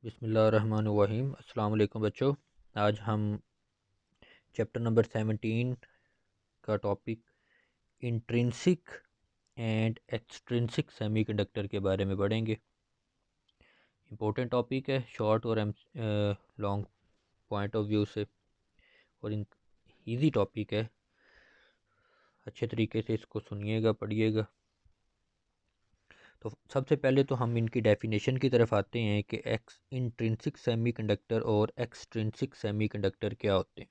बिस्मिल्लाहिर्रहमानिर्रहीम। अस्सलाम वालेकुम बच्चों। आज हम चैप्टर नंबर 17 का topic intrinsic and extrinsic semiconductor के बारे में पढ़ेंगे। इम्पोर्टेंट टॉपिक है, शॉर्ट और लॉन्ग पॉइंट ऑफ व्यू से, और इजी टॉपिक है। अच्छे तरीके से इसको सुनिएगा, पढ़िएगा। तो सबसे पहले तो हम इनकी डेफिनेशन की तरफ आते हैं कि इंट्रिंसिक सेमीकंडक्टर और एक्सट्रिंसिक सेमीकंडक्टर क्या होते हैं।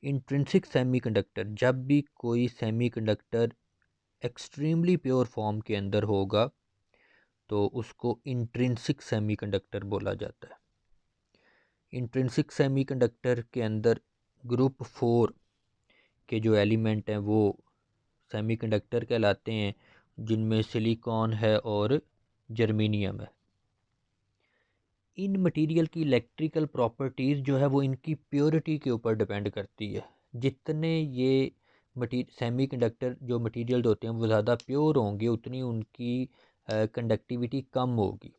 इंट्रिंसिक सेमीकंडक्टर, जब भी कोई सेमीकंडक्टर एक्सट्रीमली प्योर फॉर्म के अंदर होगा तो उसको इंट्रिंसिक सेमीकंडक्टर बोला जाता है। इंट्रिंसिक सेमीकंडक्टर के अंदर ग्रुप 4 के जो एलिमेंट हैं वो सेमीकंडक्टर कहलाते हैं, जिनमें सिलिकॉन है और जर्मेनियम है। इन मटेरियल की इलेक्ट्रिकल प्रॉपर्टीज़ जो है वो इनकी प्योरिटी के ऊपर डिपेंड करती है। जितने ये सेमीकंडक्टर जो मटेरियल होते हैं वो ज़्यादा प्योर होंगे, उतनी उनकी कंडक्टिविटी कम होगी।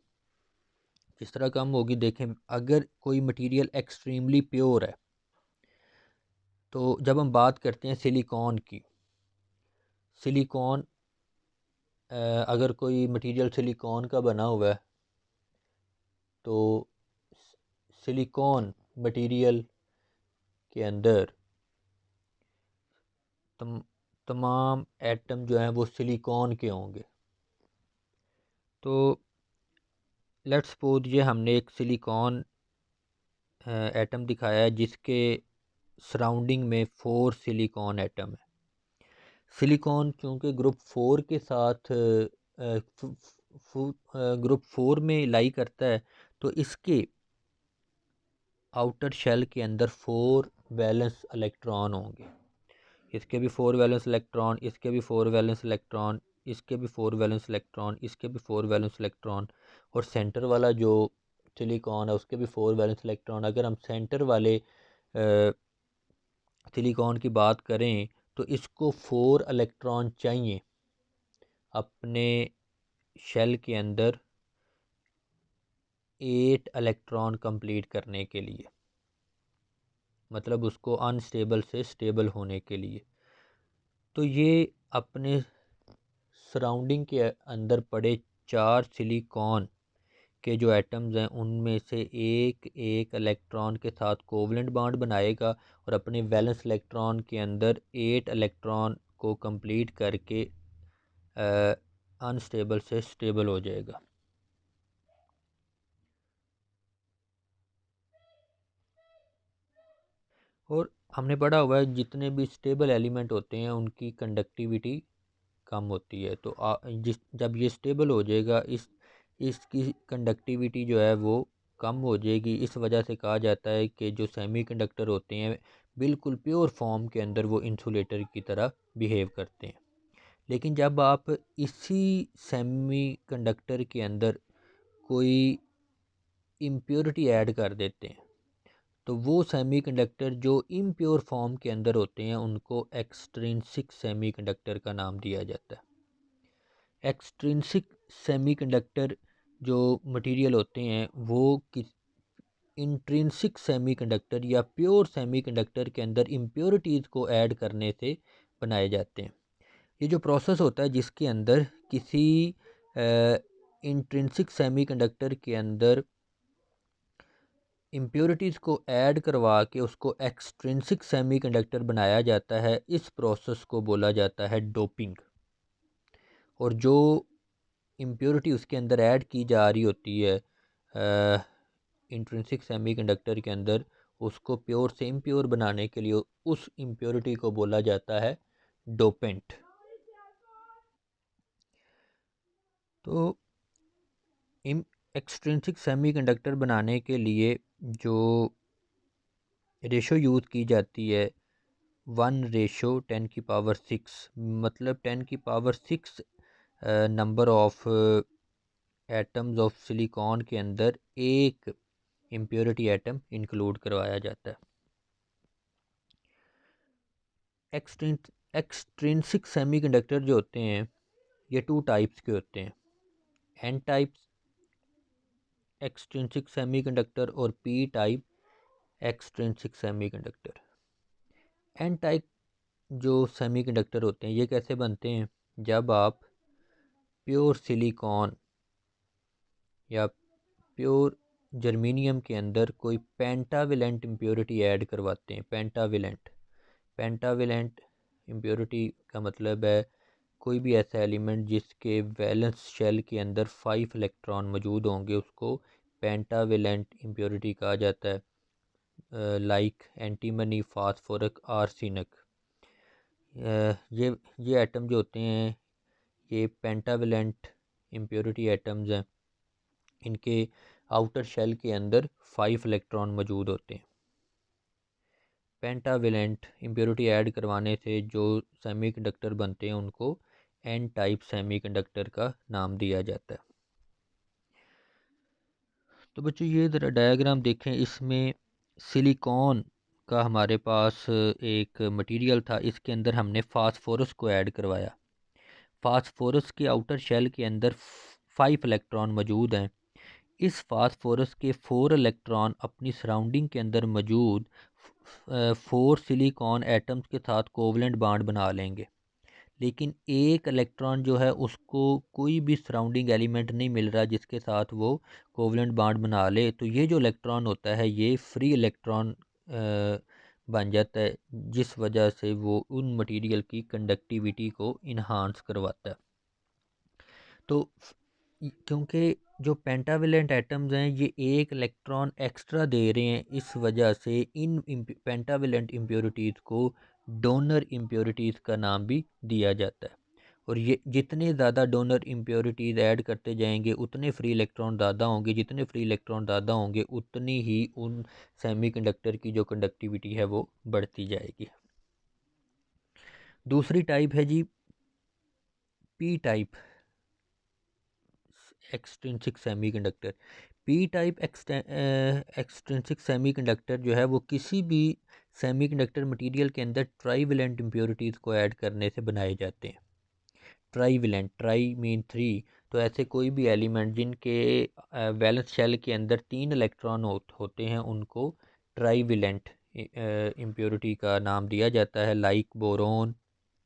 किस तरह कम होगी, देखें, अगर कोई मटेरियल एक्सट्रीमली प्योर है तो जब हम बात करते हैं सिलिकॉन की, सिलिकॉन अगर कोई मटेरियल सिलिकॉन का बना हुआ है तो सिलिकॉन मटेरियल के अंदर तमाम एटम जो हैं वो सिलिकॉन के होंगे। तो लेट्स सपोज ये हमने एक सिलिकॉन एटम दिखाया है जिसके सराउंडिंग में 4 सिलिकॉन एटम है। सिलिकॉन चूँकि ग्रुप 4 के साथ ग्रुप 4 में लाई करता है, तो इसके आउटर शेल के अंदर 4 वैलेंस इलेक्ट्रॉन होंगे। इसके भी 4 वैलेंस इलेक्ट्रॉन, इसके भी 4 वैलेंस इलेक्ट्रॉन, इसके भी 4 वैलेंस इलेक्ट्रॉन, इसके भी 4 वैलेंस इलेक्ट्रॉन, और सेंटर वाला जो सिलिकॉन है उसके भी 4 वैलेंस इलेक्ट्रॉन। अगर हम सेंटर वाले सिलिकॉन की बात करें तो इसको 4 इलेक्ट्रॉन चाहिए अपने शेल के अंदर 8 इलेक्ट्रॉन कंप्लीट करने के लिए, मतलब उसको अनस्टेबल से स्टेबल होने के लिए। तो ये अपने सराउंडिंग के अंदर पड़े 4 सिलिकॉन के जो एटम्स हैं उनमें से एक एक इलेक्ट्रॉन के साथ कोवलेंट बॉन्ड बनाएगा और अपने वैलेंस इलेक्ट्रॉन के अंदर 8 इलेक्ट्रॉन को कंप्लीट करके अनस्टेबल से स्टेबल हो जाएगा। और हमने पढ़ा हुआ है जितने भी स्टेबल एलिमेंट होते हैं उनकी कंडक्टिविटी कम होती है। तो जब ये स्टेबल हो जाएगा, इसकी कंडक्टिविटी जो है वो कम हो जाएगी। इस वजह से कहा जाता है कि जो सेमीकंडक्टर होते हैं बिल्कुल प्योर फॉर्म के अंदर वो इंसुलेटर की तरह बिहेव करते हैं। लेकिन जब आप इसी सेमीकंडक्टर के अंदर कोई इम्प्योरिटी ऐड कर देते हैं तो वो सेमीकंडक्टर जो इम्प्योर फॉर्म के अंदर होते हैं उनको एक्सट्रिंसिक सेमीकंडक्टर का नाम दिया जाता है। एक्सट्रिंसिक सेमीकंडक्टर जो मटेरियल होते हैं वो इंट्रिंसिक सेमीकंडक्टर या प्योर सेमीकंडक्टर के अंदर इम्प्योरिटीज़ को ऐड करने से बनाए जाते हैं। ये जो प्रोसेस होता है जिसके अंदर किसी इंट्रिंसिक सेमीकंडक्टर के अंदर इम्प्योरिटीज़ को ऐड करवा के उसको एक्सट्रिंसिक सेमीकंडक्टर बनाया जाता है, इस प्रोसेस को बोला जाता है डोपिंग। और जो इम्प्योरिटी उसके अंदर ऐड की जा रही होती है इंट्रिंसिक सेमीकंडक्टर के अंदर, उसको प्योर से इम्प्योर बनाने के लिए उस इम्प्योरिटी को बोला जाता है डोपेंट। तो एक्सट्रिंसिक सेमीकंडक्टर बनाने के लिए जो रेशो यूज़ की जाती है 1:10⁶, मतलब 10⁶ number of atoms of silicon के अंदर एक इम्प्योरिटी एटम इंक्लूड करवाया जाता है। एक्सट्रिंसिक सेमीकंडक्टर जो होते हैं ये 2 टाइप्स के होते हैं, एन टाइप्स एक्सट्रिंसिक सेमीकंडक्टर और P type extrinsic semiconductor. N type जो सेमीकंडक्टर होते हैं ये कैसे बनते हैं? जब आप प्योर सिलिकॉन या प्योर जर्मेनियम के अंदर कोई पेंटावेलेंट इम्प्योरिटी ऐड करवाते हैं। पेंटावेलेंट इम्प्योरिटी का मतलब है कोई भी ऐसा एलिमेंट जिसके वैलेंस शेल के अंदर 5 इलेक्ट्रॉन मौजूद होंगे उसको पेंटावेलेंट इम्प्योरिटी कहा जाता है। Like antimony, phosphorus, arsenic. ये एटम जो होते हैं ये पेंटावेलेंट इम्प्योरिटी एटम्स हैं। इनके आउटर शेल के अंदर 5 इलेक्ट्रॉन मौजूद होते हैं। पेंटावेलेंट इम्प्योरिटी ऐड करवाने से जो सेमीकंडक्टर बनते हैं उनको एन टाइप सेमीकंडक्टर का नाम दिया जाता है। तो बच्चों ये ज़रा डायग्राम देखें, इसमें सिलिकॉन का हमारे पास एक मटेरियल था, इसके अंदर हमने फास्फोरस को ऐड करवाया। फास्फोरस के आउटर शेल के अंदर 5 इलेक्ट्रॉन मौजूद हैं। इस फास्फोरस के 4 इलेक्ट्रॉन अपनी सराउंडिंग के अंदर मौजूद 4 सिलिकॉन एटम्स के साथ कोवलेंट बॉन्ड बना लेंगे, लेकिन एक इलेक्ट्रॉन जो है उसको कोई भी सराउंडिंग एलिमेंट नहीं मिल रहा जिसके साथ वो कोवलेंट बॉन्ड बना ले। तो ये जो इलेक्ट्रॉन होता है ये फ्री इलेक्ट्रॉन बन जाता है, जिस वजह से वो उन मटेरियल की कंडक्टिविटी को इन्हांस करवाता है। तो क्योंकि जो पेंटावेलेंट एटम्स हैं ये एक इलेक्ट्रॉन एक्स्ट्रा दे रहे हैं, इस वजह से इन पेंटावेलेंट इम्प्योरिटीज़ को डोनर इम्प्योरिटीज़ का नाम भी दिया जाता है। और ये जितने ज़्यादा डोनर इम्प्योरिटीज़ ऐड करते जाएंगे उतने फ्री इलेक्ट्रॉन ज़्यादा होंगे, जितने फ्री इलेक्ट्रॉन ज़्यादा होंगे उतनी ही उन सेमीकंडक्टर की जो कंडक्टिविटी है वो बढ़ती जाएगी। दूसरी टाइप है G P type extrinsic semiconductor. P type extrinsic semiconductor जो है वो किसी भी सेमीकंडक्टर मटेरियल के अंदर ट्राईवेलेंट इम्प्योरिटीज़ को ऐड करने से बनाए जाते हैं। ट्राईवेलेंट, ट्राई मीन 3, तो ऐसे कोई भी एलिमेंट जिनके वैलेंस शेल के अंदर 3 इलेक्ट्रॉन होते हैं उनको ट्राईवेलेंट इम्प्योरिटी का नाम दिया जाता है। Like boron,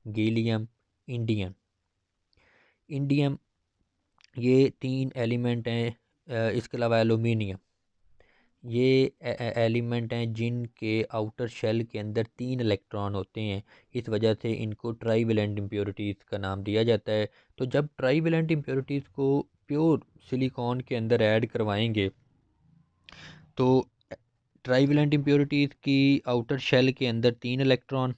gallium, indium. Indium ये 3 एलिमेंट हैं। इसके अलावा एलुमिनियम, ये एलिमेंट हैं जिनके आउटर शेल के अंदर 3 इलेक्ट्रॉन होते हैं, इस वजह से इनको ट्राईवेलेंट इम्प्योरिटीज़ का नाम दिया जाता है। तो जब ट्राईवेलेंट इम्प्योरिटीज़ को प्योर सिलिकॉन के अंदर ऐड करवाएंगे तो ट्राईवेलेंट इम्प्योरिटीज़ की आउटर शेल के अंदर 3 इलेक्ट्रॉन,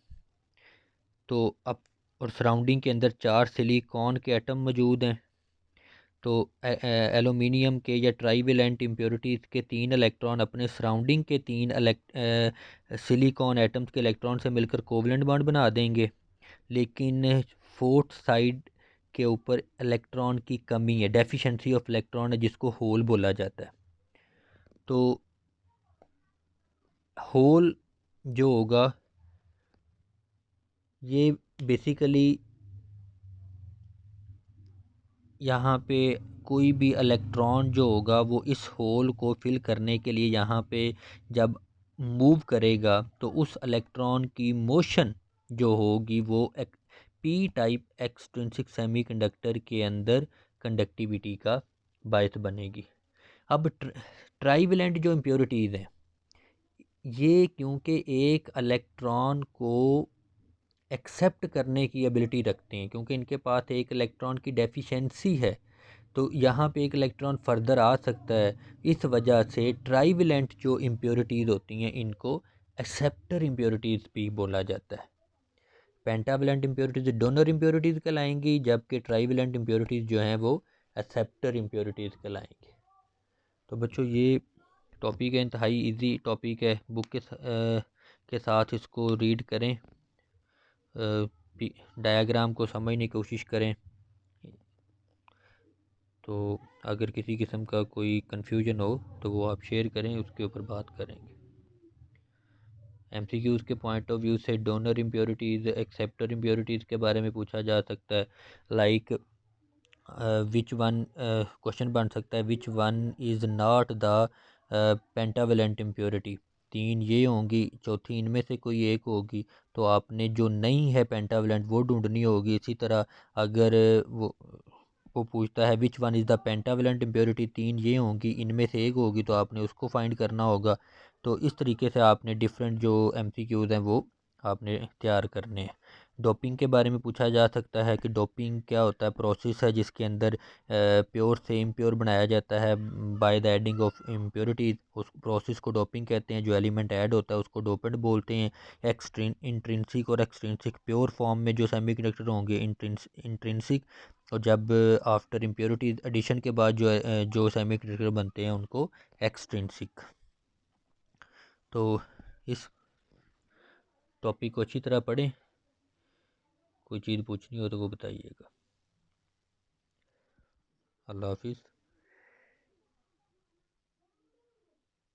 तो अब और सराउंडिंग के अंदर 4 सिलिकॉन के एटम मौजूद हैं। तो एलुमिनियम के या ट्राईवेलेंट इम्प्योरिटीज़ के 3 इलेक्ट्रॉन अपने सराउंडिंग के 3 सिलिकॉन एटम्स के इलेक्ट्रॉन से मिलकर कोवलेंट बॉन्ड बना देंगे, लेकिन फोर्थ साइड के ऊपर इलेक्ट्रॉन की कमी है, डेफिशिएंसी ऑफ इलेक्ट्रॉन है, जिसको होल बोला जाता है। तो होल जो होगा ये बेसिकली यहाँ पे कोई भी इलेक्ट्रॉन जो होगा वो इस होल को फिल करने के लिए यहाँ पे जब मूव करेगा तो उस इलेक्ट्रॉन की मोशन जो होगी वो पी टाइप एक्सट्रिंसिक सेमीकंडक्टर के अंदर कंडक्टिविटी का बायस बनेगी। अब ट्राईवेलेंट जो इम्प्योरिटीज़ हैं ये क्योंकि एक इलेक्ट्रॉन को एक्सेप्ट करने की एबिलिटी रखते हैं, क्योंकि इनके पास एक इलेक्ट्रॉन की डेफिशिएंसी है, तो यहाँ पे एक इलेक्ट्रॉन फर्दर आ सकता है। इस वजह से ट्राईवेलेंट जो इम्प्योरिटीज़ होती हैं इनको एक्सेप्टर इम्प्योरिटीज़ भी बोला जाता है। पेंटावेलेंट इम्प्योरिटीज़ डोनर इम्प्योरिटीज़ कहलाएंगी, जबकि ट्राईवेलेंट इम्प्योरिटीज़ जो हैं वो एक्सेप्टर इम्प्योरिटीज़ कहलाएंगी। तो बच्चों ये टॉपिक है, इंतहाई इजी टॉपिक है, बुक के साथ इसको रीड करें, डायग्राम को समझने की कोशिश करें। तो अगर किसी किस्म का कोई कन्फ्यूजन हो तो वो आप शेयर करें, उसके ऊपर बात करेंगे। एमसीक्यूज़ के पॉइंट ऑफ व्यू से डोनर इम्प्योरिटीज़, एक्सेप्टर इम्प्योरिटीज़ के बारे में पूछा जा सकता है। लाइक विच वन क्वेश्चन बन सकता है which one is not the pentavalent impurity. तीन ये होंगी, चौथी इनमें से कोई एक होगी, तो आपने जो नहीं है पेंटावेलेंट वो ढूंढनी होगी। इसी तरह अगर वो पूछता है which one is the pentavalent impurity, तीन ये होंगी, इनमें से एक होगी, तो आपने उसको फाइंड करना होगा। तो इस तरीके से आपने डिफरेंट जो एमसीक्यूज़ हैं वो आपने तैयार करने हैं। डोपिंग के बारे में पूछा जा सकता है कि डोपिंग क्या होता है। प्रोसेस है जिसके अंदर प्योर से इम्प्योर बनाया जाता है by the adding of impurities, उस प्रोसेस को डोपिंग कहते हैं। जो एलिमेंट ऐड होता है उसको डोपेंट बोलते हैं। इंट्रिंसिक और एक्सट्रिंसिक, प्योर फॉर्म में जो सेमीकंडक्टर होंगे इंट्रिंसिक, और जब आफ्टर इम्प्योरिटी एडिशन के बाद जो सेमीकंडक्टर बनते हैं उनको एक्सट्रिंसिक। तो इस टॉपिक को अच्छी तरह पढ़ें, कोई चीज़ पूछनी हो तो वो बताइएगा। अल्लाह हाफिज़।